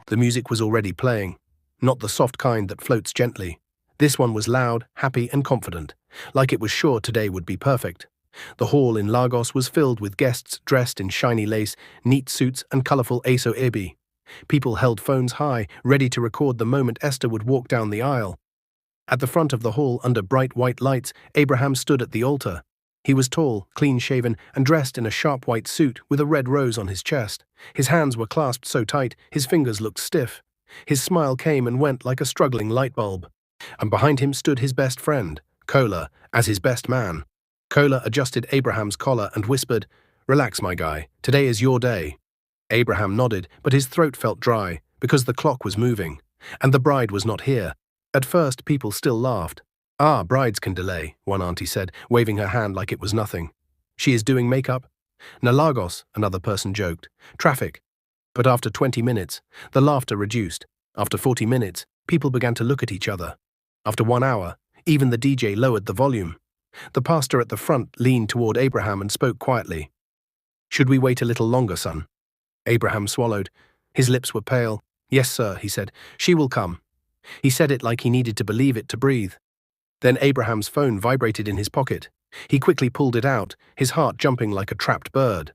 The music was already playing, not the soft kind that floats gently. This one was loud, happy, and confident, like it was sure today would be perfect. The hall in Lagos was filled with guests dressed in shiny lace, neat suits, and colorful aso-ebi. People held phones high, ready to record the moment Esther would walk down the aisle. At the front of the hall, under bright white lights, Abraham stood at the altar. He was tall, clean-shaven, and dressed in a sharp white suit with a red rose on his chest. His hands were clasped so tight, his fingers looked stiff. His smile came and went like a struggling light bulb. And behind him stood his best friend, Kola, as his best man. Kola adjusted Abraham's collar and whispered, "Relax, my guy. Today is your day." Abraham nodded, but his throat felt dry, because the clock was moving, and the bride was not here. At first, people still laughed. "Ah, brides can delay," one auntie said, waving her hand like it was nothing. "She is doing makeup?" "Nalagos," another person joked. "Traffic." But after 20 minutes, the laughter reduced. After 40 minutes, people began to look at each other. After 1 hour, even the DJ lowered the volume. The pastor at the front leaned toward Abraham and spoke quietly. "Should we wait a little longer, son?" Abraham swallowed. His lips were pale. "Yes, sir," he said. "She will come." He said it like he needed to believe it to breathe. Then Abraham's phone vibrated in his pocket. He quickly pulled it out, his heart jumping like a trapped bird.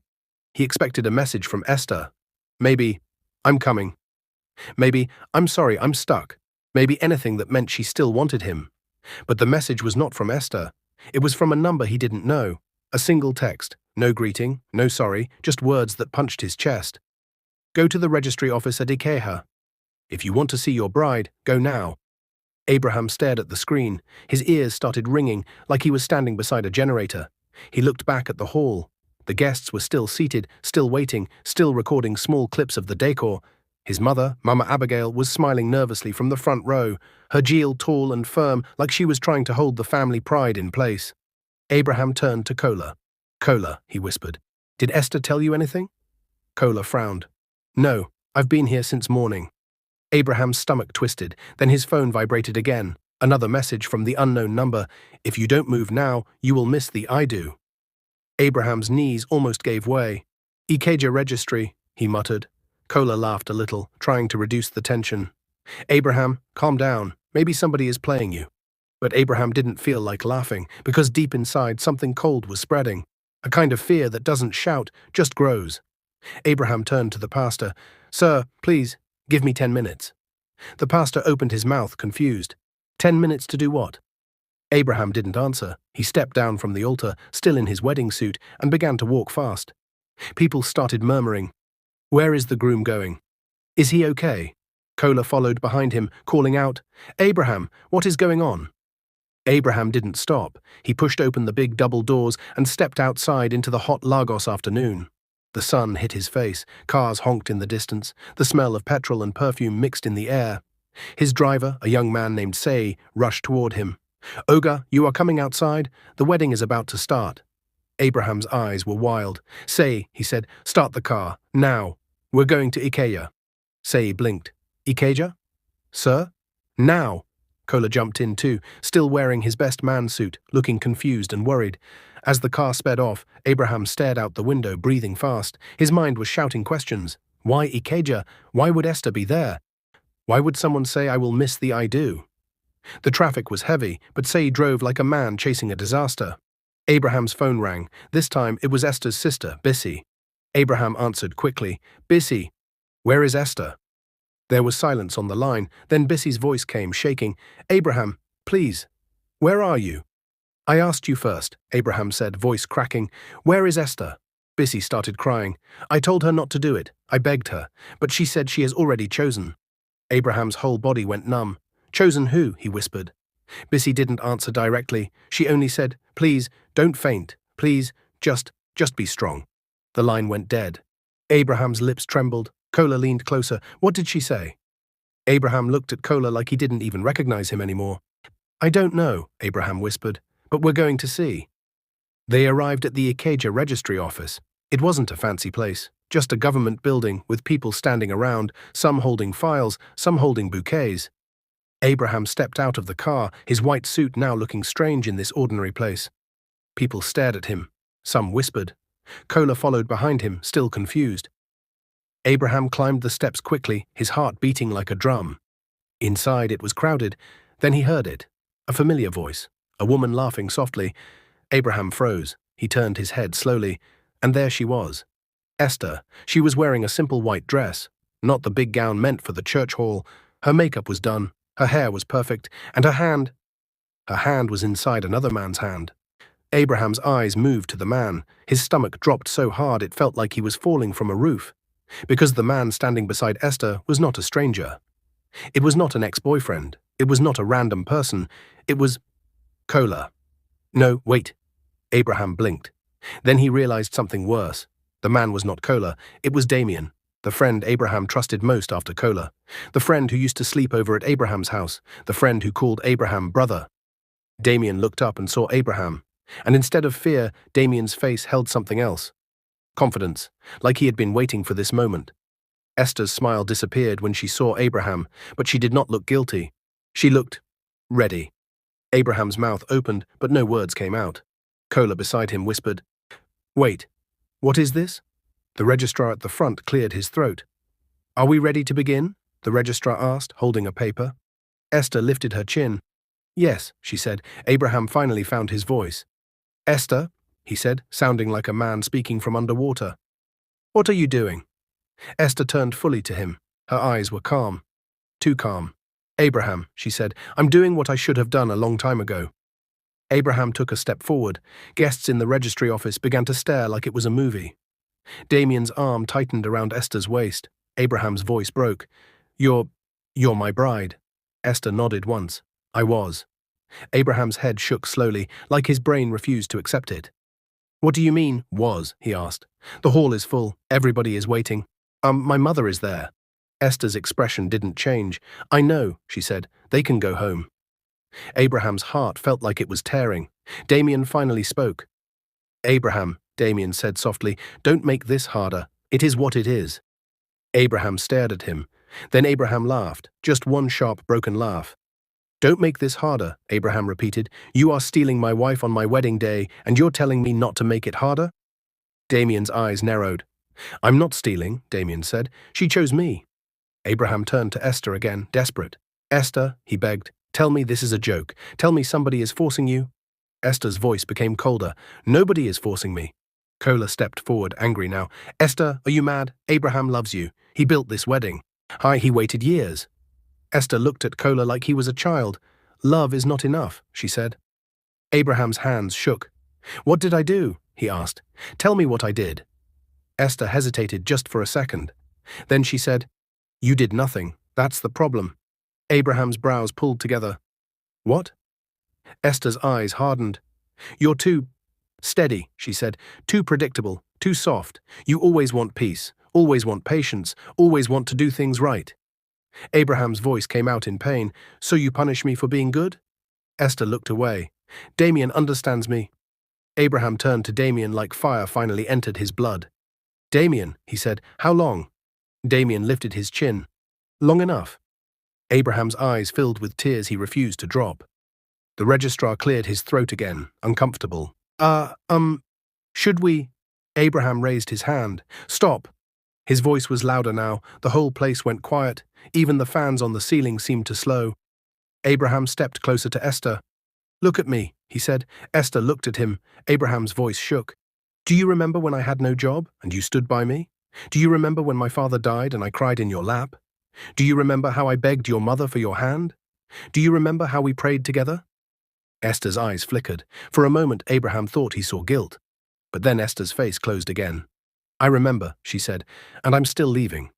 He expected a message from Esther. Maybe, "I'm coming." Maybe, "I'm sorry, I'm stuck." Maybe anything that meant she still wanted him. But the message was not from Esther. It was from a number he didn't know. A single text. No greeting, no sorry, just words that punched his chest. "Go to the registry office at Ikeja. If you want to see your bride, go now." Abraham stared at the screen. His ears started ringing like he was standing beside a generator. He looked back at the hall. The guests were still seated, still waiting, still recording small clips of the decor. His mother, Mama Abigail, was smiling nervously from the front row, her jewel tall and firm like she was trying to hold the family pride in place. Abraham turned to Kola. "Kola," he whispered, "did Esther tell you anything?" Kola frowned. "No, I've been here since morning." Abraham's stomach twisted, then his phone vibrated again. Another message from the unknown number. "If you don't move now, you will miss the I do." Abraham's knees almost gave way. "Ikeja registry," he muttered. Kola laughed a little, trying to reduce the tension. "Abraham, calm down. Maybe somebody is playing you." But Abraham didn't feel like laughing, because deep inside something cold was spreading. A kind of fear that doesn't shout, just grows. Abraham turned to the pastor. "Sir, please, give me 10 minutes." The pastor opened his mouth, confused. 10 minutes to do what? Abraham didn't answer. He stepped down from the altar, still in his wedding suit, and began to walk fast. People started murmuring. "Where is the groom going? Is he okay?" Kola followed behind him, calling out, "Abraham, what is going on?" Abraham didn't stop. He pushed open the big double doors and stepped outside into the hot Lagos afternoon. The sun hit his face, cars honked in the distance, the smell of petrol and perfume mixed in the air. His driver, a young man named Sei, rushed toward him. "Oga, you are coming outside? The wedding is about to start." Abraham's eyes were wild. "Sei," he said, "start the car, now. We're going to Ikeja." Sei blinked. "Ikeja? Sir? Now." Kola jumped in too, still wearing his best man suit, looking confused and worried. As the car sped off, Abraham stared out the window, breathing fast. His mind was shouting questions. Why Ikeja? Why would Esther be there? Why would someone say, "I will miss the I do"? The traffic was heavy, but Sei drove like a man chasing a disaster. Abraham's phone rang. This time it was Esther's sister, Bissy. Abraham answered quickly. "Bissy, where is Esther?" There was silence on the line, then Bissy's voice came, shaking. "Abraham, please, where are you?" "I asked you first," Abraham said, voice cracking. "Where is Esther?" Bissy started crying. "I told her not to do it. I begged her, but she said she has already chosen." Abraham's whole body went numb. "Chosen who?" he whispered. Bissy didn't answer directly. She only said, "Please, don't faint. Please, just be strong." The line went dead. Abraham's lips trembled. Kola leaned closer. "What did she say?" Abraham looked at Kola like he didn't even recognize him anymore. "I don't know," Abraham whispered, "but we're going to see." They arrived at the Ikeja registry office. It wasn't a fancy place, just a government building with people standing around, some holding files, some holding bouquets. Abraham stepped out of the car, his white suit now looking strange in this ordinary place. People stared at him. Some whispered. Kola followed behind him, still confused. Abraham climbed the steps quickly, his heart beating like a drum. Inside it was crowded. Then he heard it. A familiar voice. A woman laughing softly. Abraham froze. He turned his head slowly, and there she was. Esther. She was wearing a simple white dress, not the big gown meant for the church hall. Her makeup was done, her hair was perfect, and her hand was inside another man's hand. Abraham's eyes moved to the man. His stomach dropped so hard it felt like he was falling from a roof. Because the man standing beside Esther was not a stranger. It was not an ex-boyfriend. It was not a random person. It was Kola. No, wait. Abraham blinked. Then he realized something worse. The man was not Kola. It was Damien, the friend Abraham trusted most after Kola. The friend who used to sleep over at Abraham's house. The friend who called Abraham brother. Damien looked up and saw Abraham. And instead of fear, Damien's face held something else. Confidence, like he had been waiting for this moment. Esther's smile disappeared when she saw Abraham, but she did not look guilty. She looked ready. Abraham's mouth opened, but no words came out. Kola beside him whispered, "Wait, what is this?" The registrar at the front cleared his throat. "Are we ready to begin?" the registrar asked, holding a paper. Esther lifted her chin. "Yes," she said. Abraham finally found his voice. "Esther," he said, sounding like a man speaking from underwater. "What are you doing?" Esther turned fully to him. Her eyes were calm. Too calm. "Abraham," she said, "I'm doing what I should have done a long time ago." Abraham took a step forward. Guests in the registry office began to stare like it was a movie. Damien's arm tightened around Esther's waist. Abraham's voice broke. You're my bride." Esther nodded once. "I was." Abraham's head shook slowly, like his brain refused to accept it. "What do you mean, was?" he asked. "The hall is full. Everybody is waiting. My mother is there." Esther's expression didn't change. "I know," she said. "They can go home." Abraham's heart felt like it was tearing. Damien finally spoke. "Abraham," Damien said softly, "don't make this harder. It is what it is." Abraham stared at him. Then Abraham laughed, just one sharp, broken laugh. "Don't make this harder," Abraham repeated. "You are stealing my wife on my wedding day, and you're telling me not to make it harder?" Damien's eyes narrowed. "I'm not stealing," Damien said. "She chose me." Abraham turned to Esther again, desperate. "Esther," he begged, "tell me this is a joke. Tell me somebody is forcing you." Esther's voice became colder. "Nobody is forcing me." Kola stepped forward, angry now. "Esther, are you mad? Abraham loves you. He built this wedding. He waited years." Esther looked at Kola like he was a child. "Love is not enough," she said. Abraham's hands shook. "What did I do?" he asked. "Tell me what I did." Esther hesitated just for a second. Then she said, "You did nothing. That's the problem." Abraham's brows pulled together. "What?" Esther's eyes hardened. "You're too steady," she said. "Too predictable, too soft. You always want peace, always want patience, always want to do things right." Abraham's voice came out in pain. "So you punish me for being good?" Esther looked away. "Damien understands me." Abraham turned to Damien like fire finally entered his blood. "Damien," he said, "how long?" Damien lifted his chin. "Long enough." Abraham's eyes filled with tears he refused to drop. The registrar cleared his throat again, uncomfortable. Should we?" Abraham raised his hand. "Stop." His voice was louder now. The whole place went quiet. Even the fans on the ceiling seemed to slow. Abraham stepped closer to Esther. "Look at me," he said. Esther looked at him. Abraham's voice shook. "Do you remember when I had no job and you stood by me? Do you remember when my father died and I cried in your lap? Do you remember how I begged your mother for your hand? Do you remember how we prayed together?" Esther's eyes flickered. For a moment, Abraham thought he saw guilt. But then Esther's face closed again. "I remember," she said, "and I'm still leaving."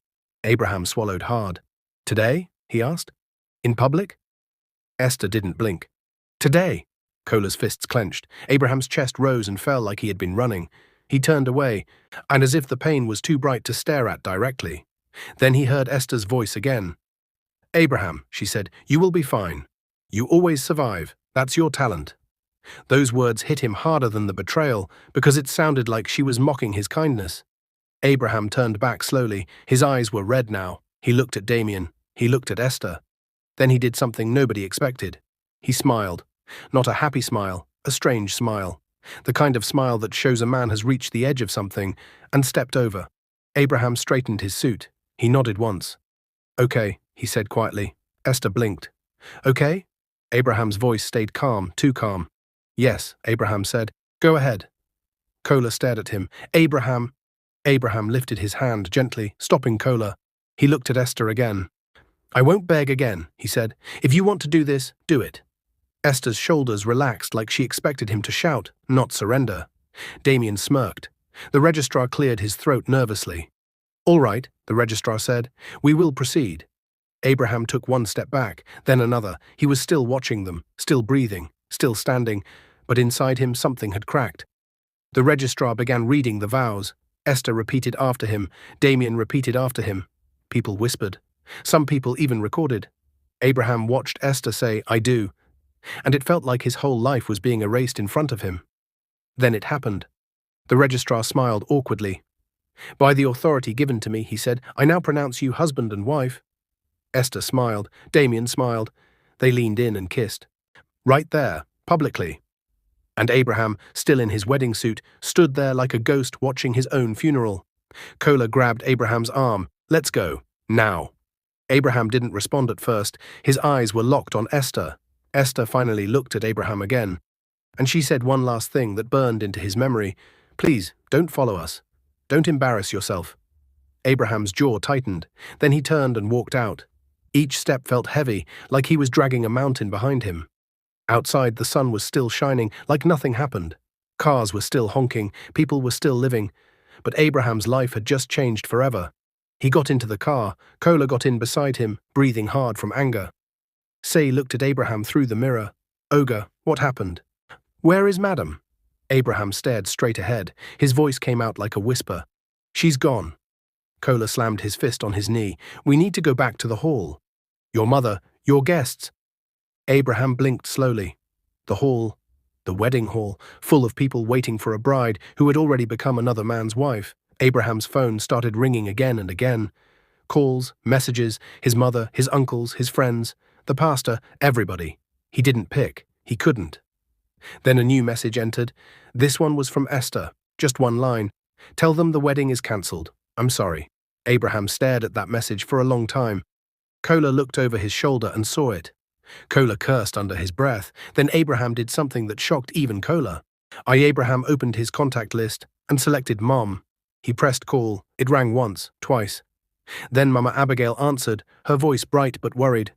Abraham swallowed hard. "Today?" he asked. "In public?" Esther didn't blink. "Today!" Kola's fists clenched. Abraham's chest rose and fell like he had been running. He turned away, and as if the pain was too bright to stare at directly. Then he heard Esther's voice again. "Abraham," she said, "you will be fine. You always survive. That's your talent." Those words hit him harder than the betrayal, because it sounded like she was mocking his kindness. Abraham turned back slowly. His eyes were red now. He looked at Damien. He looked at Esther. Then he did something nobody expected. He smiled. Not a happy smile, a strange smile. The kind of smile that shows a man has reached the edge of something and stepped over. Abraham straightened his suit. He nodded once. Okay, he said quietly. Esther blinked. Okay? Abraham's voice stayed calm, too calm. Yes, Abraham said. Go ahead. Kola stared at him. Abraham. Abraham lifted his hand gently, stopping Kola. He looked at Esther again. I won't beg again, he said. If you want to do this, do it. Esther's shoulders relaxed like she expected him to shout, not surrender. Damien smirked. The registrar cleared his throat nervously. All right, the registrar said. We will proceed. Abraham took one step back, then another. He was still watching them, still breathing, still standing, but inside him something had cracked. The registrar began reading the vows. Esther repeated after him. Damien repeated after him. People whispered. Some people even recorded. Abraham watched Esther say, I do, and it felt like his whole life was being erased in front of him. Then it happened. The registrar smiled awkwardly. By the authority given to me, he said, I now pronounce you husband and wife. Esther smiled. Damien smiled. They leaned in and kissed. Right there, publicly. And Abraham, still in his wedding suit, stood there like a ghost watching his own funeral. Kola grabbed Abraham's arm. Let's go. Now. Abraham didn't respond at first. His eyes were locked on Esther. Esther finally looked at Abraham again. And she said one last thing that burned into his memory. Please, don't follow us. Don't embarrass yourself. Abraham's jaw tightened. Then he turned and walked out. Each step felt heavy, like he was dragging a mountain behind him. Outside, the sun was still shining, like nothing happened. Cars were still honking, people were still living. But Abraham's life had just changed forever. He got into the car. Kola got in beside him, breathing hard from anger. Say looked at Abraham through the mirror. Ogre, what happened? Where is Madam? Abraham stared straight ahead. His voice came out like a whisper. She's gone. Kola slammed his fist on his knee. We need to go back to the hall. Your mother, your guests. Abraham blinked slowly. The hall, the wedding hall, full of people waiting for a bride who had already become another man's wife. Abraham's phone started ringing again and again. Calls, messages, his mother, his uncles, his friends, the pastor, everybody. He didn't pick. He couldn't. Then a new message entered. This one was from Esther. Just one line. Tell them the wedding is cancelled. I'm sorry. Abraham stared at that message for a long time. Kola looked over his shoulder and saw it. Kola cursed under his breath. Then Abraham did something that shocked even Kola. Abraham opened his contact list and selected Mom. He pressed call. It rang once, twice. Then Mama Abigail answered, her voice bright but worried.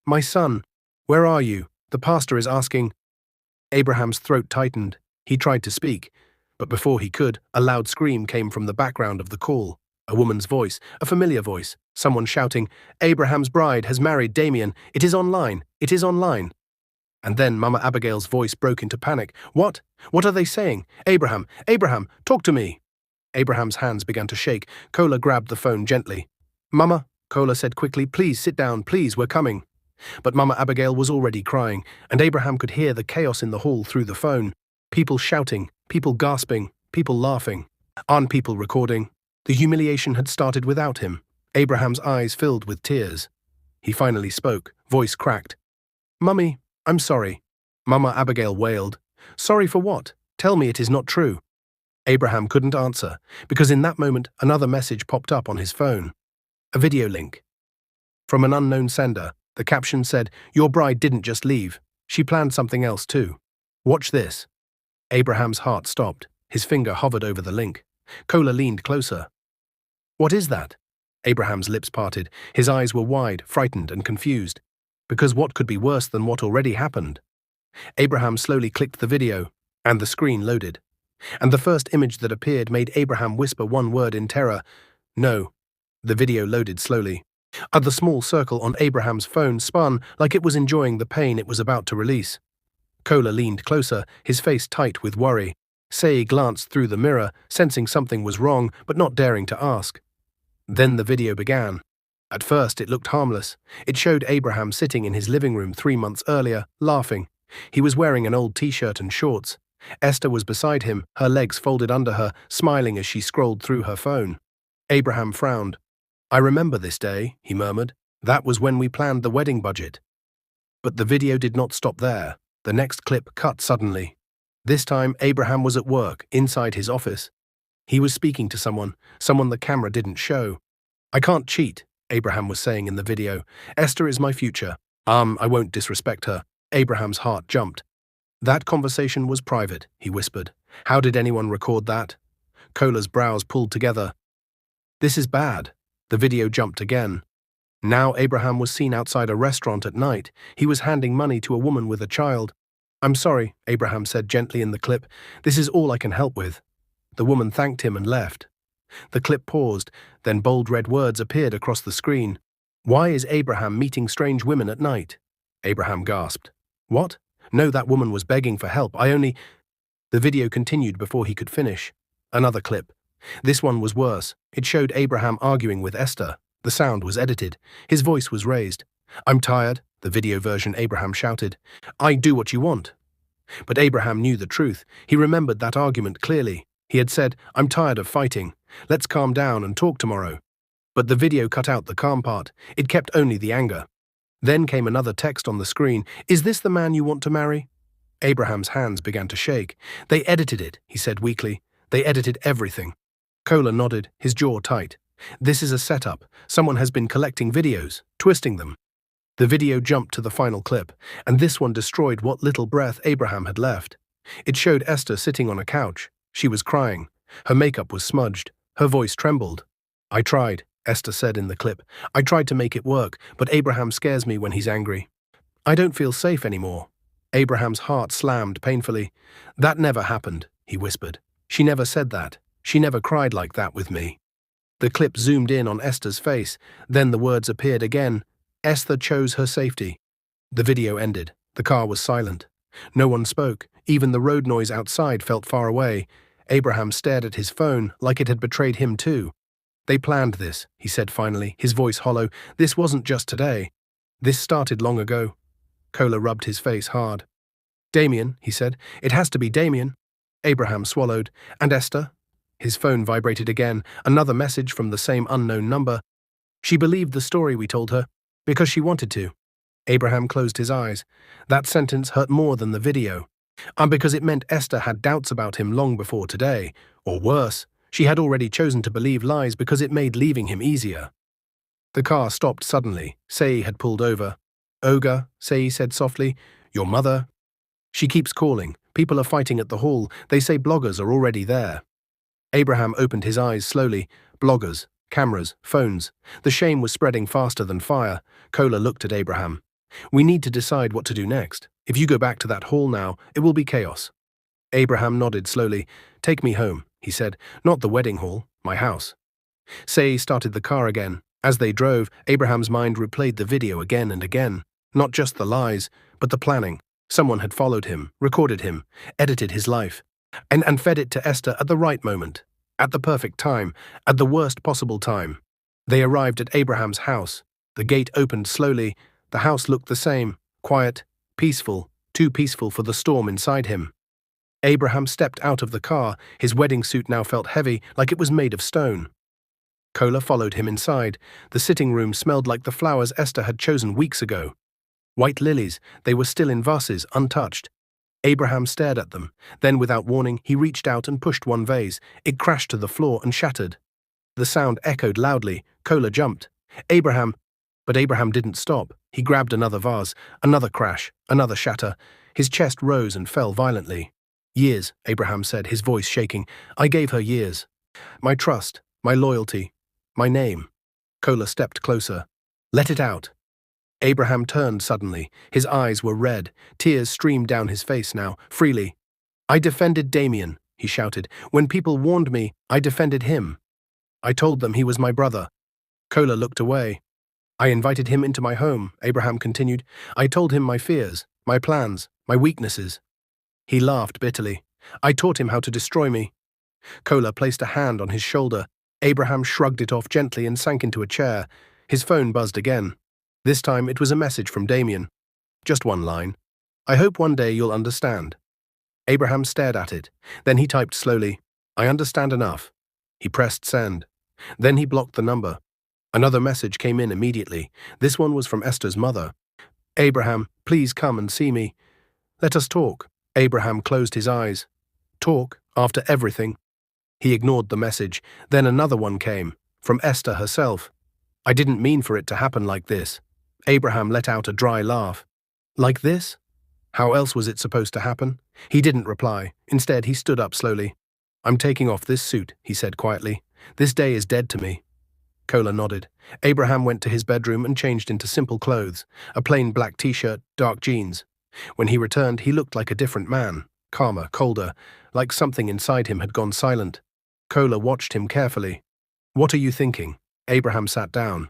My son, where are you? The pastor is asking. Abraham's throat tightened. He tried to speak, but before he could, a loud scream came from the background of the call. A woman's voice, a familiar voice, someone shouting, Abraham's bride has married Damien. It is online. It is online. And then Mama Abigail's voice broke into panic. What? What are they saying? Abraham, Abraham, talk to me. Abraham's hands began to shake. Kola grabbed the phone gently. Mama, Kola said quickly, please sit down, please, we're coming. But Mama Abigail was already crying, and Abraham could hear the chaos in the hall through the phone. People shouting, people gasping, people laughing. Aren't people recording? The humiliation had started without him. Abraham's eyes filled with tears. He finally spoke, voice cracked. Mummy, I'm sorry. Mama Abigail wailed. Sorry for what? Tell me it is not true. Abraham couldn't answer, because in that moment another message popped up on his phone. A video link. From an unknown sender, the caption said, Your bride didn't just leave. She planned something else too. Watch this. Abraham's heart stopped. His finger hovered over the link. Kola leaned closer. What is that? Abraham's lips parted. His eyes were wide, frightened and confused. Because what could be worse than what already happened? Abraham slowly clicked the video, and the screen loaded. And the first image that appeared made Abraham whisper one word in terror. No. The video loaded slowly. The small circle on Abraham's phone spun like it was enjoying the pain it was about to release. Kola leaned closer, his face tight with worry. Say glanced through the mirror, sensing something was wrong, but not daring to ask. Then the video began. At first it looked harmless. It showed Abraham sitting in his living room 3 months earlier, laughing. He was wearing an old t-shirt and shorts. Esther was beside him, her legs folded under her, smiling as she scrolled through her phone. Abraham frowned. I remember this day, he murmured. That was when we planned the wedding budget. But the video did not stop there. The next clip cut suddenly. This time, Abraham was at work, inside his office. He was speaking to someone the camera didn't show. I can't cheat, Abraham was saying in the video. Esther is my future. I won't disrespect her. Abraham's heart jumped. That conversation was private, he whispered. How did anyone record that? Kola's brows pulled together. This is bad. The video jumped again. Now Abraham was seen outside a restaurant at night. He was handing money to a woman with a child. I'm sorry, Abraham said gently in the clip. This is all I can help with. The woman thanked him and left. The clip paused, then bold red words appeared across the screen. Why is Abraham meeting strange women at night? Abraham gasped. What? No, that woman was begging for help. The video continued before he could finish. Another clip. This one was worse. It showed Abraham arguing with Esther. The sound was edited. His voice was raised. I'm tired, the video version Abraham shouted. I do what you want. But Abraham knew the truth. He remembered that argument clearly. He had said, I'm tired of fighting. Let's calm down and talk tomorrow. But the video cut out the calm part. It kept only the anger. Then came another text on the screen. Is this the man you want to marry? Abraham's hands began to shake. They edited it, he said weakly. They edited everything. Kola nodded, his jaw tight. This is a setup. Someone has been collecting videos, twisting them. The video jumped to the final clip, and this one destroyed what little breath Abraham had left. It showed Esther sitting on a couch. She was crying. Her makeup was smudged. Her voice trembled. I tried, Esther said in the clip. I tried to make it work, but Abraham scares me when he's angry. I don't feel safe anymore. Abraham's heart slammed painfully. That never happened, he whispered. She never said that. She never cried like that with me. The clip zoomed in on Esther's face. Then the words appeared again. Esther chose her safety. The video ended. The car was silent. No one spoke. Even the road noise outside felt far away. Abraham stared at his phone like it had betrayed him too. They planned this, he said finally, his voice hollow. This wasn't just today. This started long ago. Kola rubbed his face hard. Damien, he said. It has to be Damien. Abraham swallowed. And Esther? His phone vibrated again. Another message from the same unknown number. She believed the story we told her, because she wanted to. Abraham closed his eyes. That sentence hurt more than the video. Because it meant Esther had doubts about him long before today. Or worse, she had already chosen to believe lies because it made leaving him easier. The car stopped suddenly. Sei had pulled over. Olga, Sei said softly. Your mother? She keeps calling. People are fighting at the hall. They say bloggers are already there. Abraham opened his eyes slowly. Bloggers, cameras, phones. The shame was spreading faster than fire. Kola looked at Abraham. We need to decide what to do next. If you go back to that hall now, it will be chaos. Abraham nodded slowly. Take me home, he said. Not the wedding hall, my house. Sei started the car again. As they drove, Abraham's mind replayed the video again and again. Not just the lies, but the planning. Someone had followed him, recorded him, edited his life, and fed it to Esther at the right moment, at the perfect time, at the worst possible time. They arrived at Abraham's house. The gate opened slowly. The house looked the same, quiet, peaceful, too peaceful for the storm inside him. Abraham stepped out of the car. His wedding suit now felt heavy, like it was made of stone. Kola followed him inside. The sitting room smelled like the flowers Esther had chosen weeks ago. White lilies, they were still in vases, untouched. Abraham stared at them. Then, without warning, he reached out and pushed one vase. It crashed to the floor and shattered. The sound echoed loudly. Kola jumped. But Abraham didn't stop. He grabbed another vase, another crash, another shatter. His chest rose and fell violently. Years, Abraham said, his voice shaking. I gave her years. My trust, my loyalty, my name. Kola stepped closer. Let it out. Abraham turned suddenly. His eyes were red. Tears streamed down his face now, freely. I defended Damien, he shouted. When people warned me, I defended him. I told them he was my brother. Kola looked away. I invited him into my home, Abraham continued. I told him my fears, my plans, my weaknesses. He laughed bitterly. I taught him how to destroy me. Kola placed a hand on his shoulder. Abraham shrugged it off gently and sank into a chair. His phone buzzed again. This time it was a message from Damien. Just one line. I hope one day you'll understand. Abraham stared at it. Then he typed slowly. I understand enough. He pressed send. Then he blocked the number. Another message came in immediately. This one was from Esther's mother. Abraham, please come and see me. Let us talk. Abraham closed his eyes. Talk, after everything. He ignored the message. Then another one came, from Esther herself. I didn't mean for it to happen like this. Abraham let out a dry laugh. Like this? How else was it supposed to happen? He didn't reply. Instead, he stood up slowly. I'm taking off this suit, he said quietly. This day is dead to me. Kola nodded. Abraham went to his bedroom and changed into simple clothes, a plain black t-shirt, dark jeans. When he returned, he looked like a different man, calmer, colder, like something inside him had gone silent. Kola watched him carefully. What are you thinking? Abraham sat down.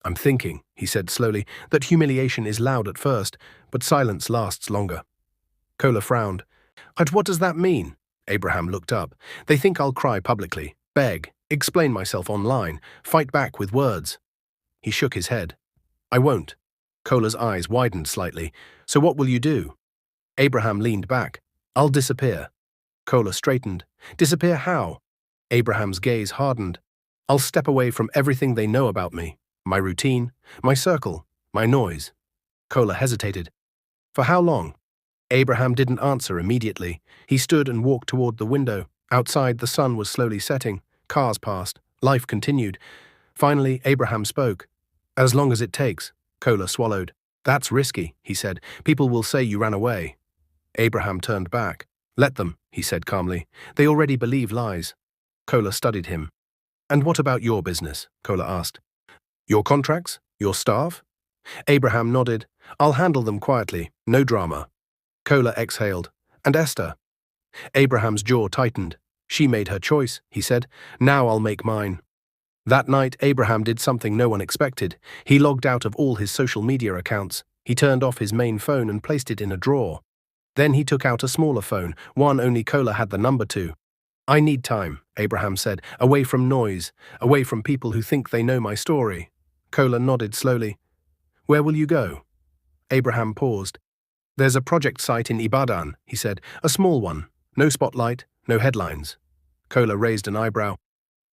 I'm thinking, he said slowly, that humiliation is loud at first, but silence lasts longer. Kola frowned. And what does that mean? Abraham looked up. They think I'll cry publicly, beg, explain myself online, fight back with words. He shook his head. I won't. Kola's eyes widened slightly. So what will you do? Abraham leaned back. I'll disappear. Kola straightened. Disappear how? Abraham's gaze hardened. I'll step away from everything they know about me. My routine, my circle, my noise. Kola hesitated. For how long? Abraham didn't answer immediately. He stood and walked toward the window. Outside, the sun was slowly setting. Cars passed. Life continued. Finally, Abraham spoke. As long as it takes. Kola swallowed. That's risky, he said. People will say you ran away. Abraham turned back. Let them, he said calmly. They already believe lies. Kola studied him. And what about your business? Kola asked. Your contracts? Your staff? Abraham nodded. I'll handle them quietly. No drama. Kola exhaled. And Esther? Abraham's jaw tightened. She made her choice, he said. Now I'll make mine. That night, Abraham did something no one expected. He logged out of all his social media accounts. He turned off his main phone and placed it in a drawer. Then he took out a smaller phone, one only Kola had the number to. I need time, Abraham said, away from noise, away from people who think they know my story. Kola nodded slowly. Where will you go? Abraham paused. There's a project site in Ibadan, he said, a small one. No spotlight, no headlines. Kola raised an eyebrow.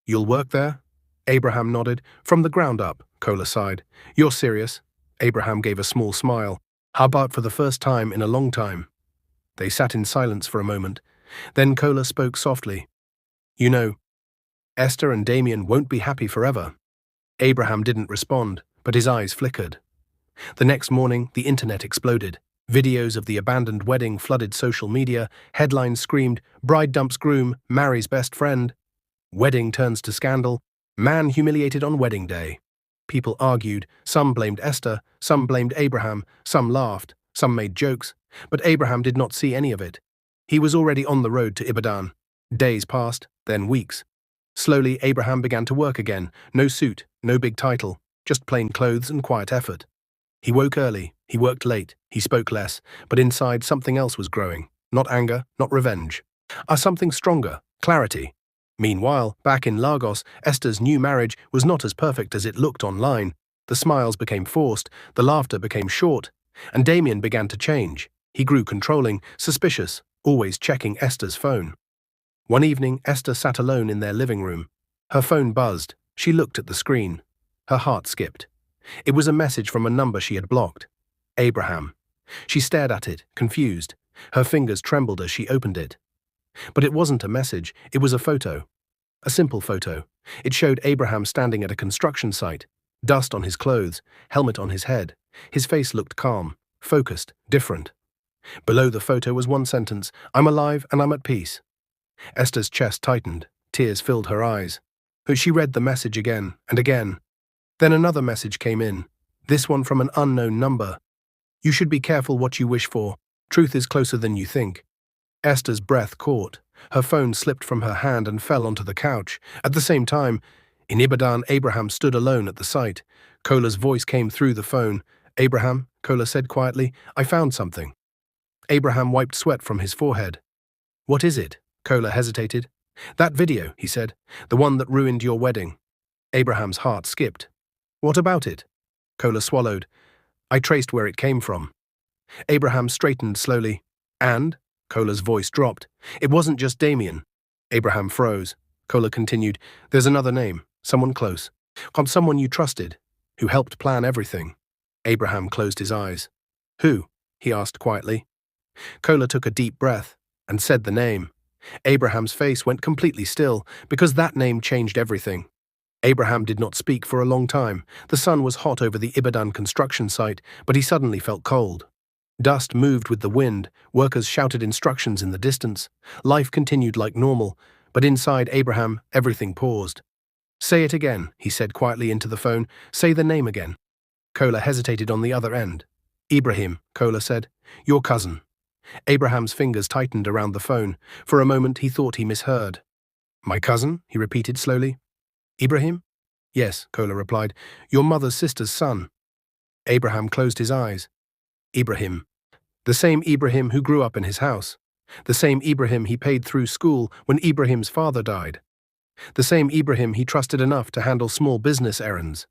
You'll work there? Abraham nodded. From the ground up, Kola sighed. You're serious? Abraham gave a small smile. How about for the first time in a long time? They sat in silence for a moment. Then Kola spoke softly. You know, Esther and Damien won't be happy forever. Abraham didn't respond, but his eyes flickered. The next morning, the internet exploded. Videos of the abandoned wedding flooded social media. Headlines screamed, bride dumps groom, marries best friend. Wedding turns to scandal. Man humiliated on wedding day. People argued. Some blamed Esther, some blamed Abraham, some laughed, some made jokes. But Abraham did not see any of it. He was already on the road to Ibadan. Days passed, then weeks. Slowly, Abraham began to work again. No suit, no big title, just plain clothes and quiet effort. He woke early, he worked late, he spoke less, but inside something else was growing. Not anger, not revenge. Something stronger, clarity. Meanwhile, back in Lagos, Esther's new marriage was not as perfect as it looked online. The smiles became forced, the laughter became short, and Damien began to change. He grew controlling, suspicious, always checking Esther's phone. One evening, Esther sat alone in their living room. Her phone buzzed. She looked at the screen. Her heart skipped. It was a message from a number she had blocked. Abraham. She stared at it, confused. Her fingers trembled as she opened it. But it wasn't a message, it was a photo. A simple photo. It showed Abraham standing at a construction site. Dust on his clothes, helmet on his head. His face looked calm, focused, different. Below the photo was one sentence, I'm alive and I'm at peace. Esther's chest tightened. Tears filled her eyes. She read the message again and again. Then another message came in. This one from an unknown number. You should be careful what you wish for. Truth is closer than you think. Esther's breath caught. Her phone slipped from her hand and fell onto the couch. At the same time, in Ibadan, Abraham stood alone at the site. Kola's voice came through the phone. Abraham, Kola said quietly, I found something. Abraham wiped sweat from his forehead. What is it? Kola hesitated. That video, he said. The one that ruined your wedding. Abraham's heart skipped. What about it? Kola swallowed. I traced where it came from. Abraham straightened slowly. And? Kola's voice dropped. It wasn't just Damien. Abraham froze. Kola continued. There's another name. Someone close. Someone you trusted. Who helped plan everything. Abraham closed his eyes. Who? He asked quietly. Kola took a deep breath and said the name. Abraham's face went completely still, because that name changed everything. Abraham did not speak for a long time. The sun was hot over the Ibadan construction site, but he suddenly felt cold. Dust moved with the wind, workers shouted instructions in the distance. Life continued like normal, but inside Abraham, everything paused. "Say it again," he said quietly into the phone. "Say the name again." Kola hesitated on the other end. "Ibrahim," Kola said. "Your cousin." Abraham's fingers tightened around the phone. For a moment he thought he misheard. "My cousin?" he repeated slowly. "Ibrahim?" "Yes," Kola replied. "Your mother's sister's son." Abraham closed his eyes. Ibrahim. The same Ibrahim who grew up in his house. The same Ibrahim he paid through school when Ibrahim's father died. The same Ibrahim he trusted enough to handle small business errands.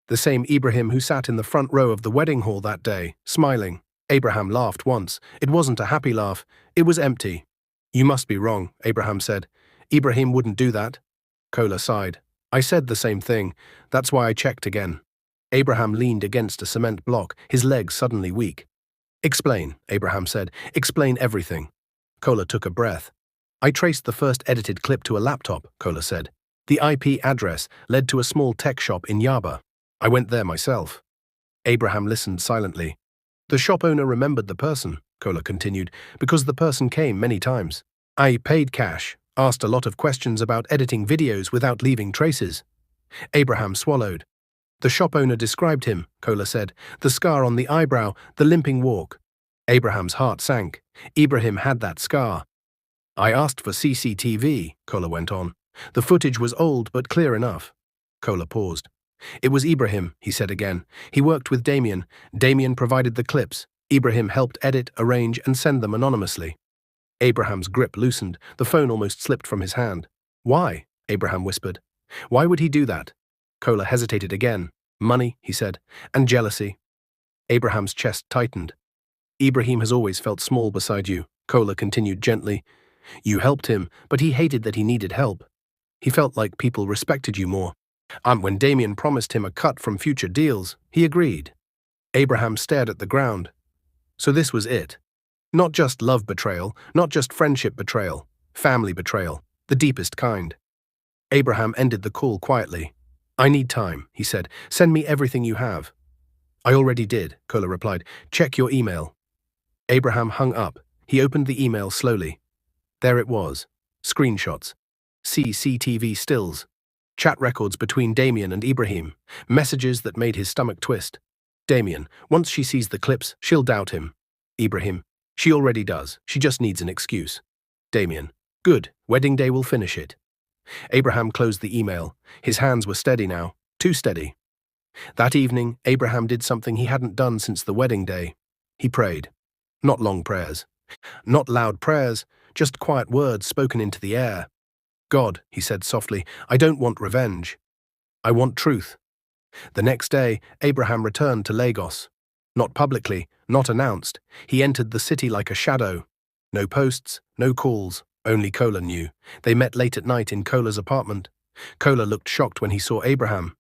The same Ibrahim who sat in the front row of the wedding hall that day, smiling. Abraham laughed once. It wasn't a happy laugh. It was empty. "You must be wrong," Abraham said. "Ibrahim wouldn't do that." Kola sighed. "I said the same thing. That's why I checked again." Abraham leaned against a cement block, his legs suddenly weak. "Explain," Abraham said. "Explain everything." Kola took a breath. "I traced the first edited clip to a laptop," Kola said. "The IP address led to a small tech shop in Yaba. I went there myself." Abraham listened silently. "The shop owner remembered the person," Kola continued, "because the person came many times. I paid cash, asked a lot of questions about editing videos without leaving traces." Abraham swallowed. "The shop owner described him," Kola said. "The scar on the eyebrow, the limping walk." Abraham's heart sank. Ibrahim had that scar. "I asked for CCTV, Kola went on. "The footage was old but clear enough." Kola paused. "It was Ibrahim," he said again. "He worked with Damien. Damien provided the clips. Ibrahim helped edit, arrange, and send them anonymously." Abraham's grip loosened. The phone almost slipped from his hand. "Why?" Abraham whispered. "Why would he do that?" Kola hesitated again. "Money," he said, "and jealousy." Abraham's chest tightened. "Ibrahim has always felt small beside you," Kola continued gently. "You helped him, but he hated that he needed help. He felt like people respected you more. When Damien promised him a cut from future deals, he agreed." Abraham stared at the ground. So this was it. Not just love betrayal, not just friendship betrayal, family betrayal, the deepest kind. Abraham ended the call quietly. "I need time," he said. "Send me everything you have." "I already did," Kola replied. "Check your email." Abraham hung up. He opened the email slowly. There it was. Screenshots. CCTV stills. Chat records between Damien and Ibrahim. Messages that made his stomach twist. Damien, once she sees the clips, she'll doubt him. Ibrahim, she already does. She just needs an excuse. Damien, good. Wedding day will finish it. Abraham closed the email. His hands were steady now. Too steady. That evening, Abraham did something he hadn't done since the wedding day. He prayed. Not long prayers. Not loud prayers, just quiet words spoken into the air. "God," he said softly, "I don't want revenge. I want truth." The next day, Abraham returned to Lagos. Not publicly, not announced. He entered the city like a shadow. No posts, no calls, only Kola knew. They met late at night in Kola's apartment. Kola looked shocked when he saw Abraham.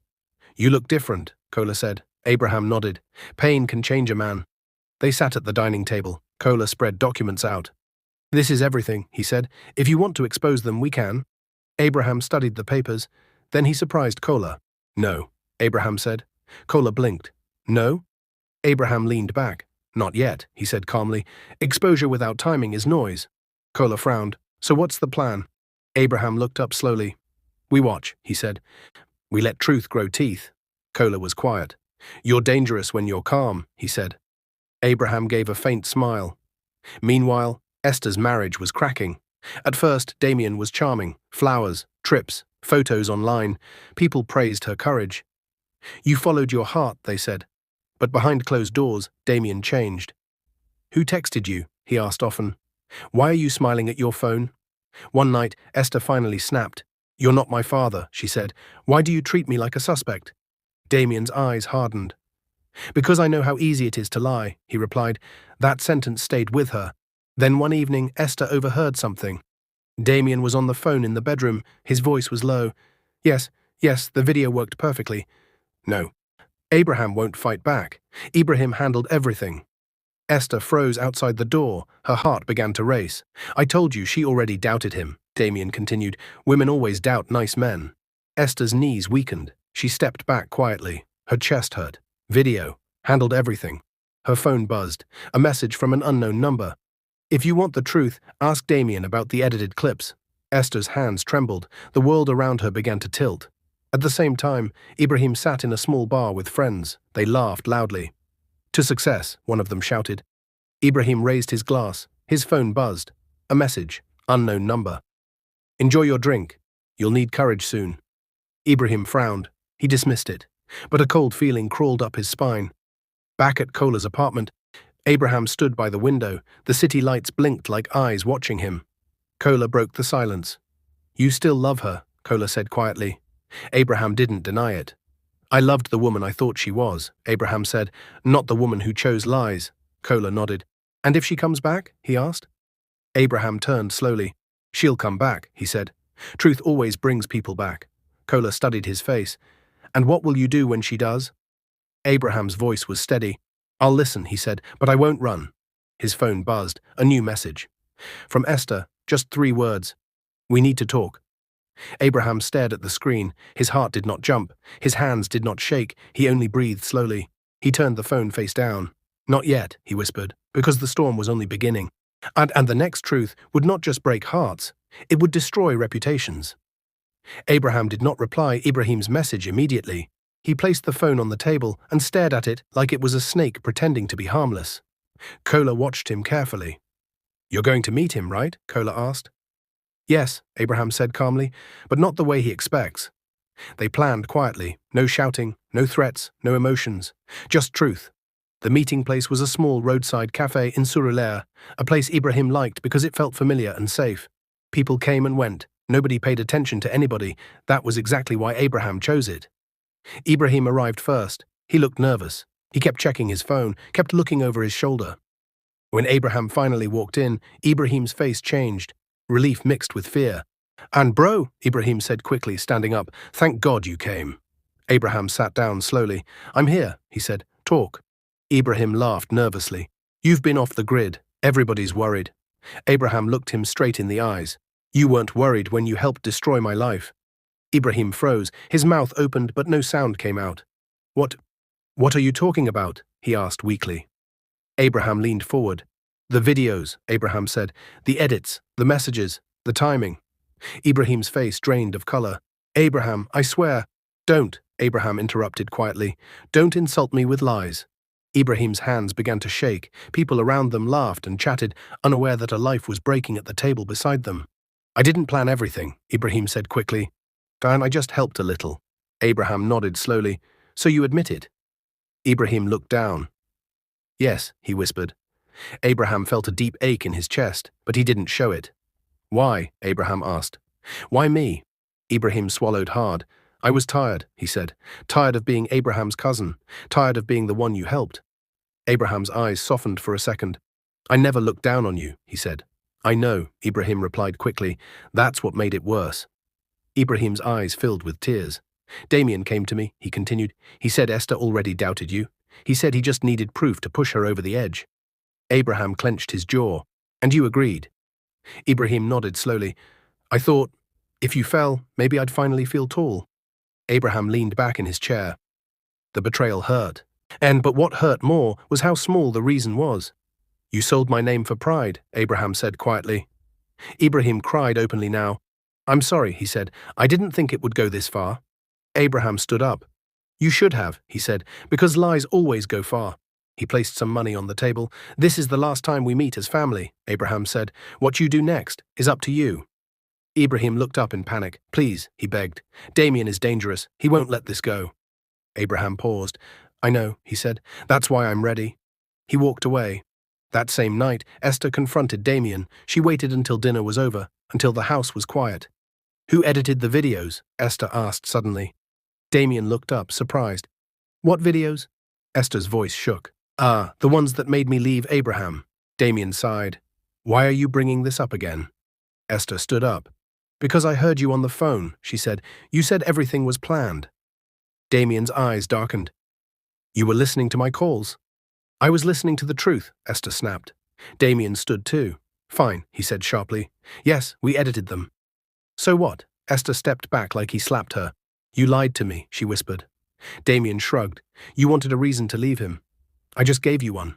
"You look different," Kola said. Abraham nodded. "Pain can change a man." They sat at the dining table. Kola spread documents out. "This is everything," he said. "If you want to expose them, we can." Abraham studied the papers. Then he surprised Kola. "No," Abraham said. Kola blinked. "No?" Abraham leaned back. "Not yet," he said calmly. "Exposure without timing is noise." Kola frowned. "So what's the plan?" Abraham looked up slowly. "We watch," he said. "We let truth grow teeth." Kola was quiet. "You're dangerous when you're calm," he said. Abraham gave a faint smile. Meanwhile, Esther's marriage was cracking. At first, Damien was charming. Flowers, trips, photos online. People praised her courage. "You followed your heart," they said. But behind closed doors, Damien changed. "Who texted you?" he asked often. "Why are you smiling at your phone?" One night, Esther finally snapped. "You're not my father," she said. "Why do you treat me like a suspect?" Damien's eyes hardened. "Because I know how easy it is to lie," he replied. That sentence stayed with her. Then one evening, Esther overheard something. Damien was on the phone in the bedroom. His voice was low. Yes, the video worked perfectly." "No." "Abraham won't fight back. Ibrahim handled everything." Esther froze outside the door. Her heart began to race. I told you she already doubted him, Damien continued. Women always doubt nice men. Esther's knees weakened. She stepped back quietly. Her chest hurt. Video. Handled everything. Her phone buzzed. A message from an unknown number. If you want the truth, ask Damien about the edited clips. Esther's hands trembled. The world around her began to tilt. At the same time, Ibrahim sat in a small bar with friends. They laughed loudly. To success, one of them shouted. Ibrahim raised his glass. His phone buzzed. A message. Unknown number. Enjoy your drink. You'll need courage soon. Ibrahim frowned. He dismissed it. But a cold feeling crawled up his spine. Back at Kola's apartment, Abraham stood by the window. The city lights blinked like eyes watching him. Kola broke the silence. You still love her, Kola said quietly. Abraham didn't deny it. I loved the woman I thought she was, Abraham said, not the woman who chose lies. Kola nodded. And if she comes back? He asked. Abraham turned slowly. She'll come back, he said. Truth always brings people back. Kola studied his face. And what will you do when she does? Abraham's voice was steady. I'll listen, he said, but I won't run. His phone buzzed. A new message. From Esther, just 3 words. We need to talk. Abraham stared at the screen. His heart did not jump. His hands did not shake. He only breathed slowly. He turned the phone face down. Not yet, he whispered, because the storm was only beginning. And the next truth would not just break hearts, it would destroy reputations. Abraham did not reply Ibrahim's message immediately. He placed the phone on the table and stared at it like it was a snake pretending to be harmless. Kola watched him carefully. You're going to meet him, right? Kola asked. Yes, Abraham said calmly, but not the way he expects. They planned quietly, no shouting, no threats, no emotions, just truth. The meeting place was a small roadside cafe in Surulere, a place Ibrahim liked because it felt familiar and safe. People came and went. Nobody paid attention to anybody. That was exactly why Abraham chose it. Ibrahim arrived first. He looked nervous. He kept checking his phone, kept looking over his shoulder. When Abraham finally walked in, Ibrahim's face changed, relief mixed with fear. And bro, Ibrahim said quickly, standing up, thank God you came. Abraham sat down slowly. I'm here, he said. Talk. Ibrahim laughed nervously. You've been off the grid. Everybody's worried. Abraham looked him straight in the eyes. You weren't worried when you helped destroy my life. Ibrahim froze. His mouth opened, but no sound came out. What are you talking about? He asked weakly. Abraham leaned forward. The videos, Abraham said. The edits, the messages, the timing. Ibrahim's face drained of color. Abraham, I swear. Don't, Abraham interrupted quietly. Don't insult me with lies. Ibrahim's hands began to shake. People around them laughed and chatted, unaware that a life was breaking at the table beside them. I didn't plan everything, Ibrahim said quickly. And I just helped a little. Abraham nodded slowly. So you admit it? Ibrahim looked down. Yes, he whispered. Abraham felt a deep ache in his chest, but he didn't show it. Why? Abraham asked. Why me? Ibrahim swallowed hard. I was tired, he said. Tired of being Abraham's cousin. Tired of being the one you helped. Abraham's eyes softened for a second. I never looked down on you, he said. I know, Ibrahim replied quickly. That's what made it worse. Ibrahim's eyes filled with tears. Damien came to me, he continued. He said Esther already doubted you. He said he just needed proof to push her over the edge. Abraham clenched his jaw. And you agreed. Ibrahim nodded slowly. I thought, if you fell, maybe I'd finally feel tall. Abraham leaned back in his chair. The betrayal hurt. But what hurt more was how small the reason was. You sold my name for pride, Abraham said quietly. Ibrahim cried openly now. I'm sorry, he said. I didn't think it would go this far. Abraham stood up. You should have, he said, because lies always go far. He placed some money on the table. This is the last time we meet as family, Abraham said. What you do next is up to you. Ibrahim looked up in panic. Please, he begged. Damien is dangerous. He won't let this go. Abraham paused. I know, he said. That's why I'm ready. He walked away. That same night, Esther confronted Damien. She waited until dinner was over, until the house was quiet. Who edited the videos? Esther asked suddenly. Damien looked up, surprised. What videos? Esther's voice shook. The ones that made me leave Abraham. Damien sighed. Why are you bringing this up again? Esther stood up. Because I heard you on the phone, she said. You said everything was planned. Damien's eyes darkened. You were listening to my calls? I was listening to the truth, Esther snapped. Damien stood too. Fine, he said sharply. Yes, we edited them. So what? Esther stepped back like he slapped her. You lied to me, she whispered. Damien shrugged. You wanted a reason to leave him. I just gave you one.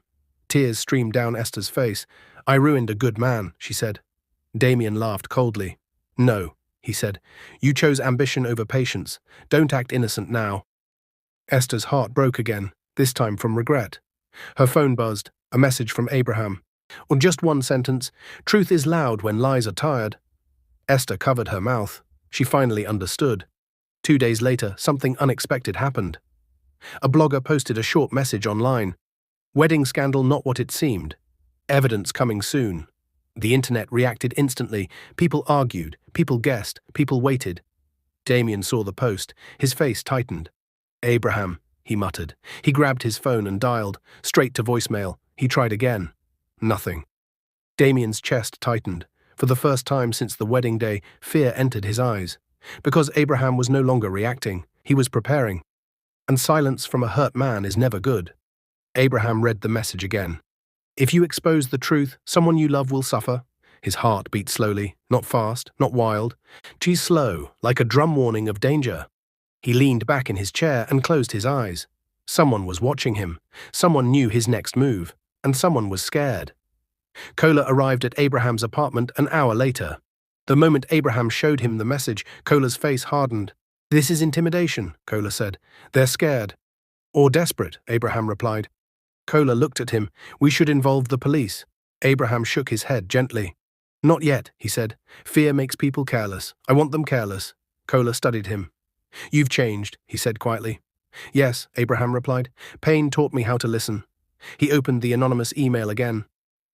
Tears streamed down Esther's face. I ruined a good man, she said. Damien laughed coldly. No, he said. You chose ambition over patience. Don't act innocent now. Esther's heart broke again, this time from regret. Her phone buzzed, a message from Abraham. Or just one sentence, truth is loud when lies are tired. Esther covered her mouth. She finally understood. 2 days later, something unexpected happened. A blogger posted a short message online. Wedding scandal not what it seemed. Evidence coming soon. The internet reacted instantly. People argued, people guessed, people waited. Damien saw the post. His face tightened. Abraham, he muttered. He grabbed his phone and dialed, straight to voicemail. He tried again. Nothing. Damien's chest tightened. For the first time since the wedding day, fear entered his eyes. Because Abraham was no longer reacting, he was preparing. And silence from a hurt man is never good. Abraham read the message again. If you expose the truth, someone you love will suffer. His heart beat slowly, not fast, not wild. Too slow, like a drum warning of danger. He leaned back in his chair and closed his eyes. Someone was watching him. Someone knew his next move. And someone was scared. Kola arrived at Abraham's apartment an hour later. The moment Abraham showed him the message, Kola's face hardened. This is intimidation, Kola said. They're scared. Or desperate, Abraham replied. Kola looked at him. We should involve the police. Abraham shook his head gently. Not yet, he said. Fear makes people careless. I want them careless. Kola studied him. You've changed, he said quietly. Yes, Abraham replied. Pain taught me how to listen. He opened the anonymous email again.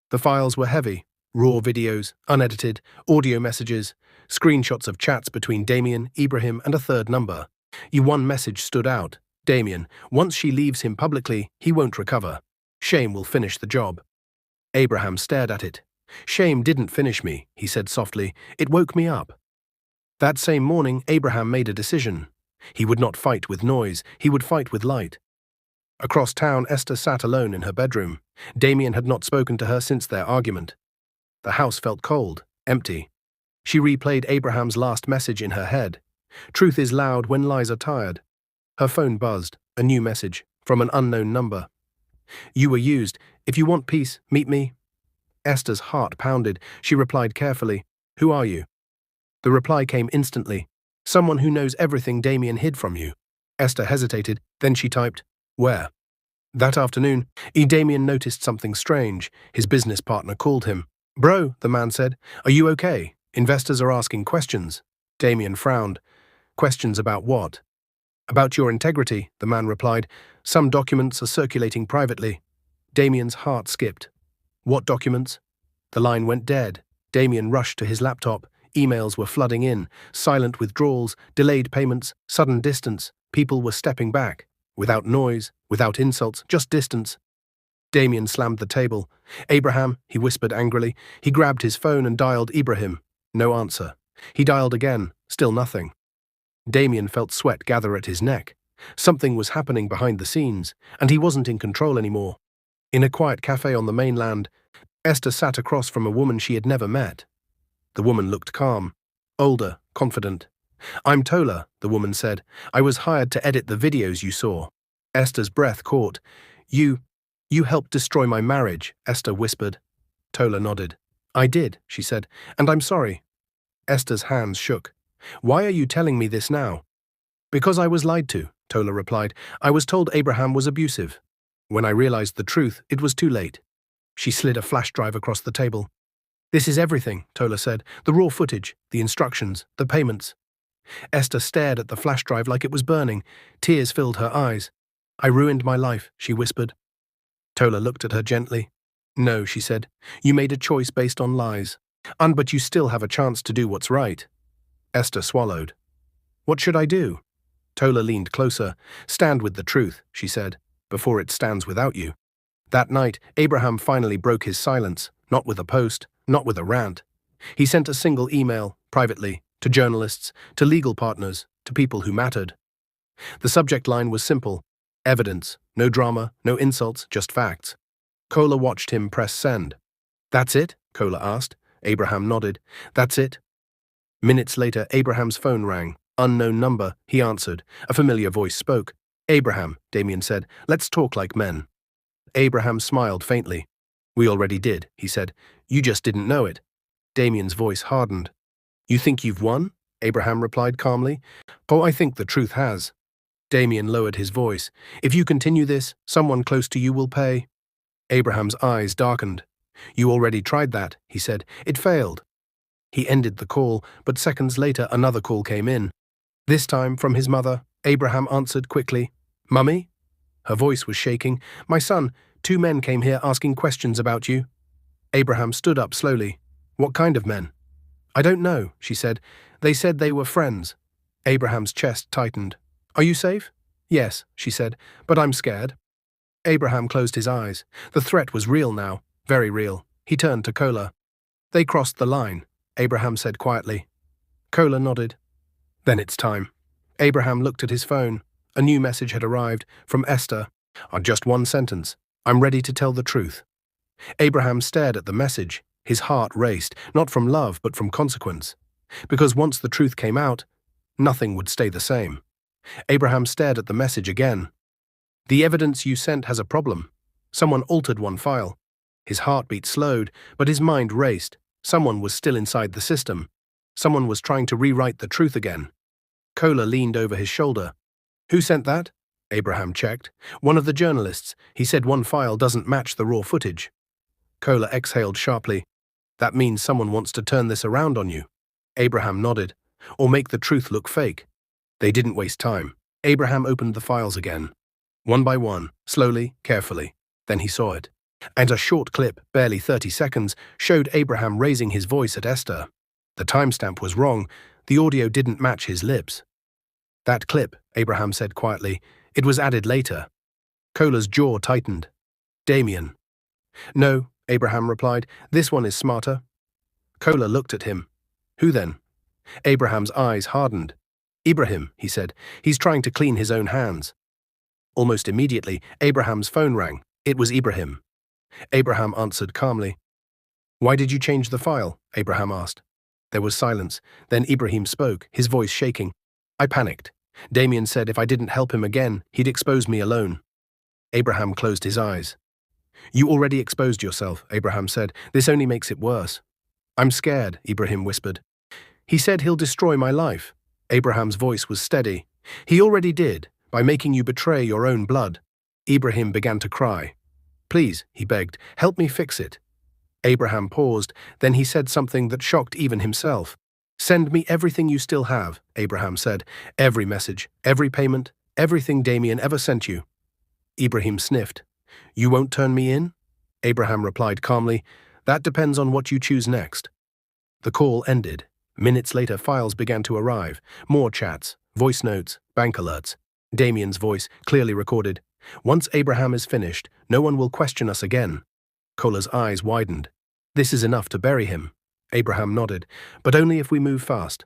The files were heavy. Raw videos, unedited, audio messages, screenshots of chats between Damien, Ibrahim, and a third number. One message stood out. Damien, once she leaves him publicly, he won't recover. Shame will finish the job. Abraham stared at it. Shame didn't finish me, he said softly. It woke me up. That same morning, Abraham made a decision. He would not fight with noise, he would fight with light. Across town, Esther sat alone in her bedroom. Damien had not spoken to her since their argument. The house felt cold, empty. She replayed Abraham's last message in her head. Truth is loud when lies are tired. Her phone buzzed, a new message, from an unknown number. You were used. If you want peace, meet me. Esther's heart pounded. She replied carefully, Who are you? The reply came instantly. Someone who knows everything Damien hid from you. Esther hesitated, then she typed, Where? That afternoon, Damien noticed something strange. His business partner called him. Bro, the man said, are you okay? Investors are asking questions. Damien frowned. Questions about what? About your integrity, the man replied. Some documents are circulating privately. Damien's heart skipped. What documents? The line went dead. Damien rushed to his laptop. Emails were flooding in. Silent withdrawals, delayed payments, sudden distance. People were stepping back. Without noise, without insults, just distance. Damien slammed the table. Abraham, he whispered angrily. He grabbed his phone and dialed Ibrahim. No answer. He dialed again. Still nothing. Damien felt sweat gather at his neck. Something was happening behind the scenes, and he wasn't in control anymore. In a quiet cafe on the mainland, Esther sat across from a woman she had never met. The woman looked calm, older, confident. I'm Tola, the woman said. I was hired to edit the videos you saw. Esther's breath caught. You helped destroy my marriage, Esther whispered. Tola nodded. I did, she said, and I'm sorry. Esther's hands shook. Why are you telling me this now? Because I was lied to, Tola replied. I was told Abraham was abusive. When I realized the truth, it was too late. She slid a flash drive across the table. This is everything, Tola said. The raw footage, the instructions, the payments. Esther stared at the flash drive like it was burning. Tears filled her eyes. I ruined my life, she whispered. Tola looked at her gently. No, she said. You made a choice based on lies. But you still have a chance to do what's right. Esther swallowed. What should I do? Tola leaned closer. Stand with the truth, she said, before it stands without you. That night, Abraham finally broke his silence, not with a post, not with a rant. He sent a single email, privately, to journalists, to legal partners, to people who mattered. The subject line was simple. Evidence, no drama, no insults, just facts. Kola watched him press send. "That's it?" Kola asked. Abraham nodded. "That's it." Minutes later, Abraham's phone rang. Unknown number, he answered. A familiar voice spoke. "Abraham," Damien said, "let's talk like men." Abraham smiled faintly. "We already did," he said. "You just didn't know it." Damien's voice hardened. "You think you've won?" Abraham replied calmly. "Oh, I think the truth has." Damien lowered his voice. "If you continue this, someone close to you will pay." Abraham's eyes darkened. "You already tried that," he said. "It failed." He ended the call, but seconds later another call came in. This time from his mother. Abraham answered quickly. "Mummy?" Her voice was shaking. "My son, 2 men came here asking questions about you." Abraham stood up slowly. "What kind of men?" "I don't know," she said. "They said they were friends." Abraham's chest tightened. "Are you safe?" "Yes," she said, "but I'm scared." Abraham closed his eyes. The threat was real now, very real. He turned to Kola. "They crossed the line," Abraham said quietly. Kola nodded. "Then it's time." Abraham looked at his phone. A new message had arrived from Esther. Just one sentence. "I'm ready to tell the truth." Abraham stared at the message. His heart raced, not from love but from consequence. Because once the truth came out, nothing would stay the same. Abraham stared at the message again. "The evidence you sent has a problem. Someone altered one file." His heartbeat slowed, but his mind raced. Someone was still inside the system. Someone was trying to rewrite the truth again. Kola leaned over his shoulder. "Who sent that?" Abraham checked. "One of the journalists. He said one file doesn't match the raw footage." Kola exhaled sharply. "That means someone wants to turn this around on you." Abraham nodded. "Or make the truth look fake." They didn't waste time. Abraham opened the files again. One by one, slowly, carefully. Then he saw it. And a short clip, barely 30 seconds, showed Abraham raising his voice at Esther. The timestamp was wrong. The audio didn't match his lips. "That clip," Abraham said quietly. "It was added later." Kola's jaw tightened. "Damien." "No," Abraham replied. "This one is smarter." Kola looked at him. "Who then?" Abraham's eyes hardened. "Ibrahim," he said. "He's trying to clean his own hands." Almost immediately, Abraham's phone rang. It was Ibrahim. Abraham answered calmly. "Why did you change the file?" Abraham asked. There was silence. Then Ibrahim spoke, his voice shaking. "I panicked. Damien said if I didn't help him again, he'd expose me alone." Abraham closed his eyes. "You already exposed yourself," Abraham said. "This only makes it worse." "I'm scared," Ibrahim whispered. "He said he'll destroy my life." Abraham's voice was steady. "He already did, by making you betray your own blood." Ibrahim began to cry. "Please," he begged, "help me fix it." Abraham paused, then he said something that shocked even himself. "Send me everything you still have," Abraham said. "Every message, every payment, everything Damien ever sent you." Ibrahim sniffed. "You won't turn me in?" Abraham replied calmly. "That depends on what you choose next." The call ended. Minutes later, files began to arrive. More chats, voice notes, bank alerts. Damien's voice, clearly recorded. "Once Abraham is finished, no one will question us again." Kola's eyes widened. "This is enough to bury him." Abraham nodded. "But only if we move fast."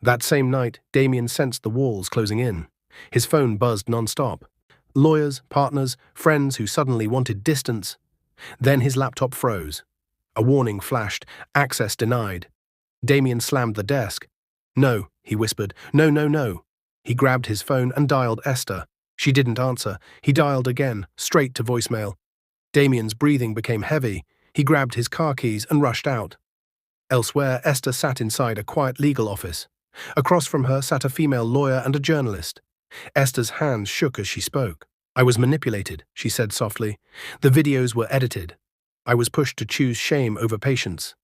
That same night, Damien sensed the walls closing in. His phone buzzed non-stop. Lawyers, partners, friends who suddenly wanted distance. Then his laptop froze. A warning flashed, access denied. Damien slammed the desk. "No," he whispered. "No, no, no." He grabbed his phone and dialed Esther. She didn't answer. He dialed again, straight to voicemail. Damien's breathing became heavy. He grabbed his car keys and rushed out. Elsewhere, Esther sat inside a quiet legal office. Across from her sat a female lawyer and a journalist. Esther's hands shook as she spoke. "I was manipulated," she said softly. "The videos were edited. I was pushed to choose shame over patience."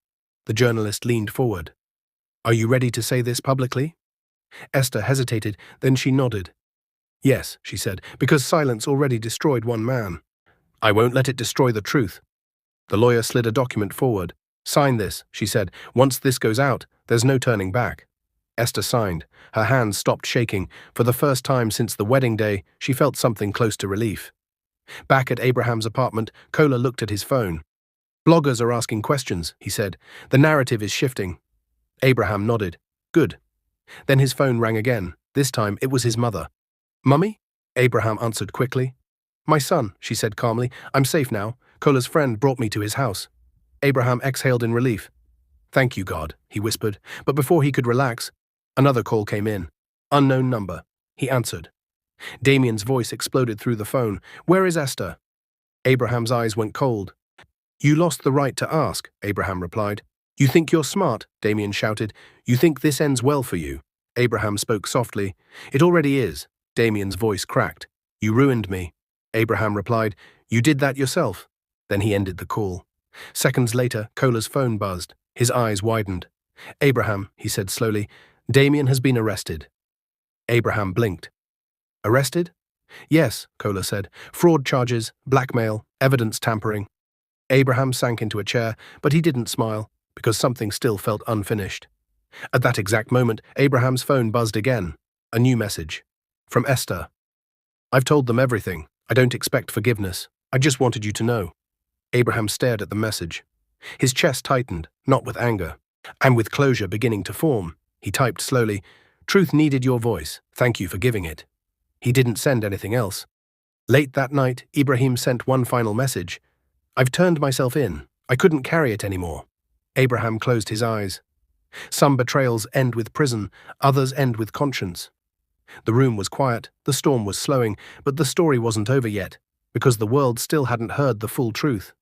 The journalist leaned forward. "Are you ready to say this publicly?" Esther hesitated, then she nodded. "Yes," she said, "because silence already destroyed one man. I won't let it destroy the truth." The lawyer slid a document forward. "Sign this," she said. "Once this goes out, there's no turning back." Esther signed. Her hands stopped shaking. For the first time since the wedding day, she felt something close to relief. Back at Abraham's apartment, Kola looked at his phone. "Bloggers are asking questions," he said. "The narrative is shifting." Abraham nodded. "Good." Then his phone rang again. This time it was his mother. "Mummy?" Abraham answered quickly. "My son," she said calmly. "I'm safe now. Kola's friend brought me to his house. Abraham exhaled in relief. Thank you, God, he whispered, but before he could relax, another call came in. Unknown number. He answered. Damien's voice exploded through the phone. Where is Esther? Abraham's eyes went cold. You lost the right to ask, Abraham replied. You think you're smart, Damien shouted. You think this ends well for you. Abraham spoke softly. It already is. Damien's voice cracked. You ruined me. Abraham replied. You did that yourself. Then he ended the call. Seconds later, Kola's phone buzzed. His eyes widened. Abraham, he said slowly, Damien has been arrested. Abraham blinked. Arrested? Yes, Kola said. Fraud charges, blackmail, evidence tampering. Abraham sank into a chair, but he didn't smile, because something still felt unfinished. At that exact moment, Abraham's phone buzzed again. A new message. From Esther. I've told them everything. I don't expect forgiveness. I just wanted you to know. Abraham stared at the message. His chest tightened, not with anger, and with closure beginning to form. He typed slowly, Truth needed your voice. Thank you for giving it. He didn't send anything else. Late that night, Ibrahim sent one final message. I've turned myself in. I couldn't carry it anymore. Abraham closed his eyes. Some betrayals end with prison, others end with conscience. The room was quiet, the storm was slowing, but the story wasn't over yet, because the world still hadn't heard the full truth.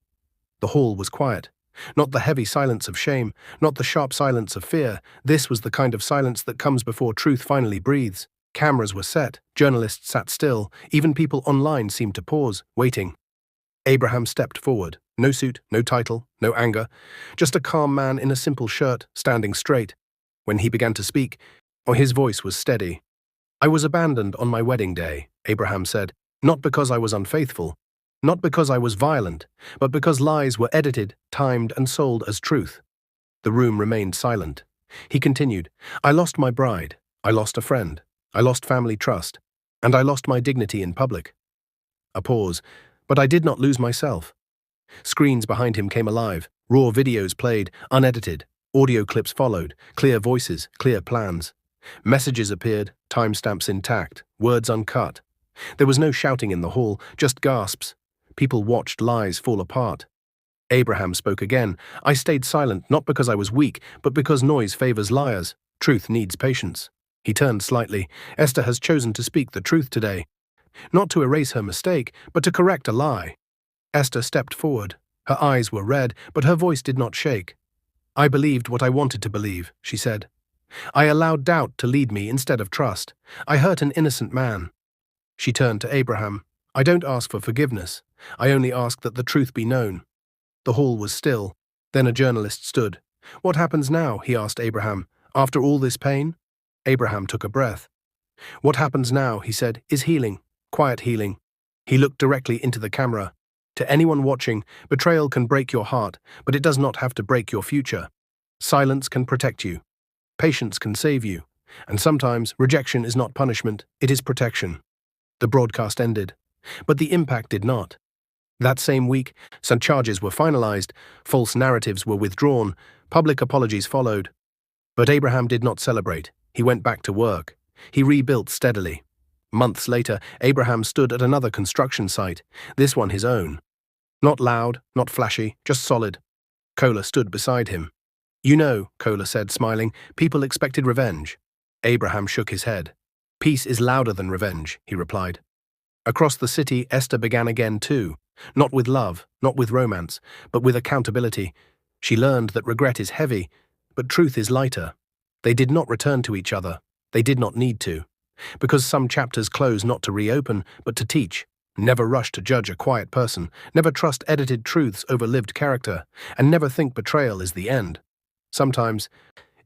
The hall was quiet. Not the heavy silence of shame, not the sharp silence of fear. This was the kind of silence that comes before truth finally breathes. Cameras were set, journalists sat still, even people online seemed to pause, waiting. Abraham stepped forward. No suit, no title, no anger. Just a calm man in a simple shirt, standing straight. When he began to speak, his voice was steady. I was abandoned on my wedding day, Abraham said, not because I was unfaithful, not because I was violent, but because lies were edited, timed, and sold as truth. The room remained silent. He continued, I lost my bride, I lost a friend, I lost family trust, and I lost my dignity in public. A pause, but I did not lose myself. Screens behind him came alive, raw videos played, unedited, audio clips followed, clear voices, clear plans. Messages appeared, timestamps intact, words uncut. There was no shouting in the hall, just gasps. People watched lies fall apart. Abraham spoke again. I stayed silent not because I was weak, but because noise favors liars. Truth needs patience. He turned slightly. Esther has chosen to speak the truth today. Not to erase her mistake, but to correct a lie. Esther stepped forward. Her eyes were red, but her voice did not shake. I believed what I wanted to believe, she said. I allowed doubt to lead me instead of trust. I hurt an innocent man. She turned to Abraham. I don't ask for forgiveness. I only ask that the truth be known. The hall was still. Then a journalist stood. What happens now? He asked Abraham. After all this pain? Abraham took a breath. What happens now, he said, is healing. Quiet healing. He looked directly into the camera. To anyone watching, betrayal can break your heart, but it does not have to break your future. Silence can protect you. Patience can save you. And sometimes, rejection is not punishment, it is protection. The broadcast ended. But the impact did not. That same week, some charges were finalized, false narratives were withdrawn, public apologies followed. But Abraham did not celebrate. He went back to work. He rebuilt steadily. Months later, Abraham stood at another construction site, this one his own. Not loud, not flashy, just solid. Kola stood beside him. You know, Kola said, smiling, people expected revenge. Abraham shook his head. Peace is louder than revenge, he replied. Across the city, Esther began again too. Not with love, not with romance, but with accountability. She learned that regret is heavy, but truth is lighter. They did not return to each other. They did not need to. Because some chapters close not to reopen, but to teach. Never rush to judge a quiet person. Never trust edited truths over lived character. And never think betrayal is the end. Sometimes,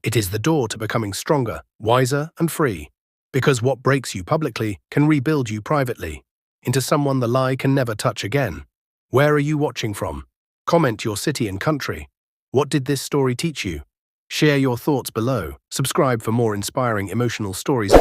it is the door to becoming stronger, wiser, and free. Because what breaks you publicly can rebuild you privately. Into someone the lie can never touch again. Where are you watching from? Comment your city and country. What did this story teach you? Share your thoughts below. Subscribe for more inspiring emotional stories.